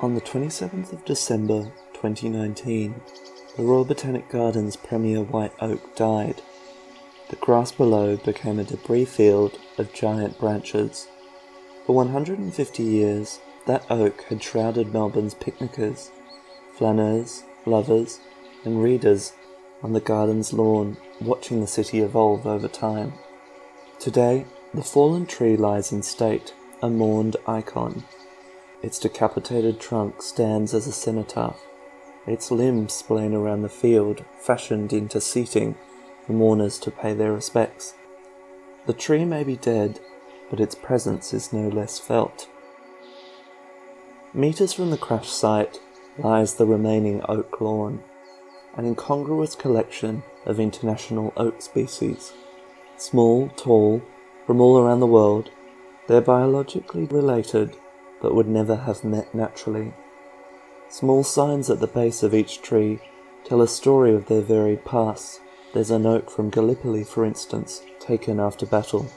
On the 27th of December 2019, the Royal Botanic Gardens' premier white oak died. The grass below became a debris field of giant branches. For 150 years, that oak had shrouded Melbourne's picnickers, flâneurs, lovers, and readers on the garden's lawn, watching the city evolve over time. Today, the fallen tree lies in state, a mourned icon. Its decapitated trunk stands as a cenotaph, its limbs splaying around the field, fashioned into seating for mourners to pay their respects. The tree may be dead, but its presence is no less felt. Meters from the crash site lies the remaining oak lawn, an incongruous collection of international oak species. Small, tall, from all around the world, they're biologically related, but would never have met naturally. Small signs at the base of each tree tell a story of their varied pasts. There's an oak from Gallipoli, for instance, taken after battle.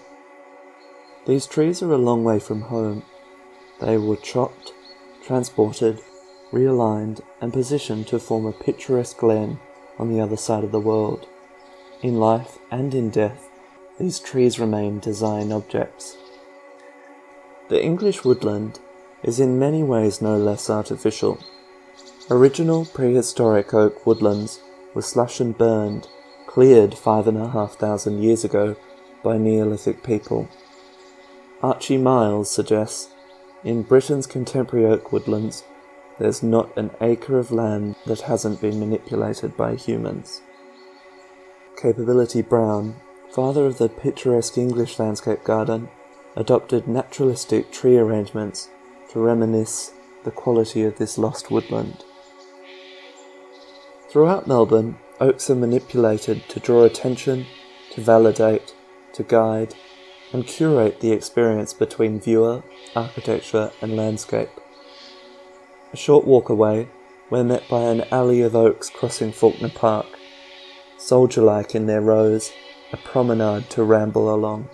These trees are a long way from home. They were chopped, transported, realigned, and positioned to form a picturesque glen on the other side of the world. In life and in death, these trees remain design objects. The English woodland is in many ways no less artificial. Original prehistoric oak woodlands were slashed and burned, cleared 5,500 years ago by Neolithic people. Archie Miles suggests, in Britain's contemporary oak woodlands, there's not an acre of land that hasn't been manipulated by humans. Capability Brown, father of the picturesque English landscape garden, adopted naturalistic tree arrangements to reminisce the quality of this lost woodland. Throughout Melbourne, oaks are manipulated to draw attention, to validate, to guide, and curate the experience between viewer, architecture, and landscape. A short walk away, we're met by an alley of oaks crossing Faulkner Park. Soldier-like in their rows, a promenade to ramble along.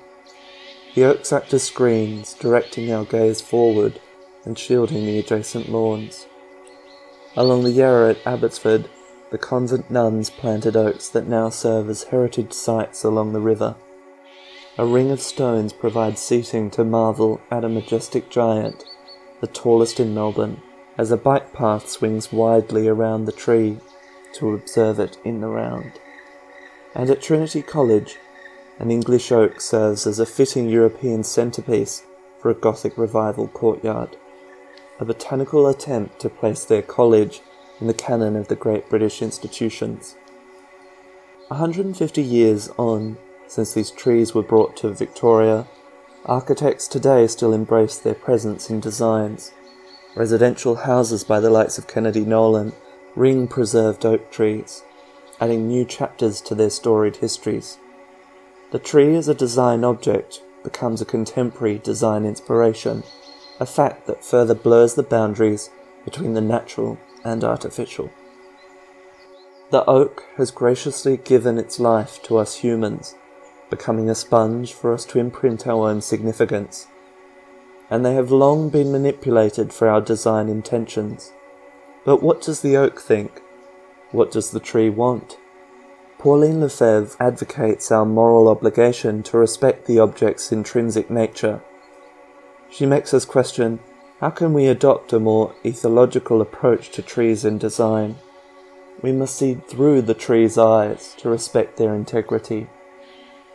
The oaks act as screens, directing our gaze forward and shielding the adjacent lawns. Along the Yarra at Abbotsford, the convent nuns planted oaks that now serve as heritage sites along the river. A ring of stones provides seating to marvel at a majestic giant, the tallest in Melbourne, as a bike path swings widely around the tree to observe it in the round. And at Trinity College, an English oak serves as a fitting European centrepiece for a Gothic revival courtyard, a botanical attempt to place their college in the canon of the great British institutions. 150 years on since these trees were brought to Victoria, architects today still embrace their presence in designs. Residential houses by the likes of Kennedy Nolan ring preserved oak trees, adding new chapters to their storied histories. The tree as a design object becomes a contemporary design inspiration, a fact that further blurs the boundaries between the natural and artificial. The oak has graciously given its life to us humans, becoming a sponge for us to imprint our own significance. And they have long been manipulated for our design intentions. But what does the oak think? What does the tree want? Pauline Lefebvre advocates our moral obligation to respect the object's intrinsic nature. She makes us question, how can we adopt a more ethological approach to trees in design? We must see through the tree's eyes to respect their integrity,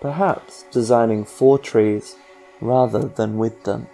perhaps designing for trees rather than with them.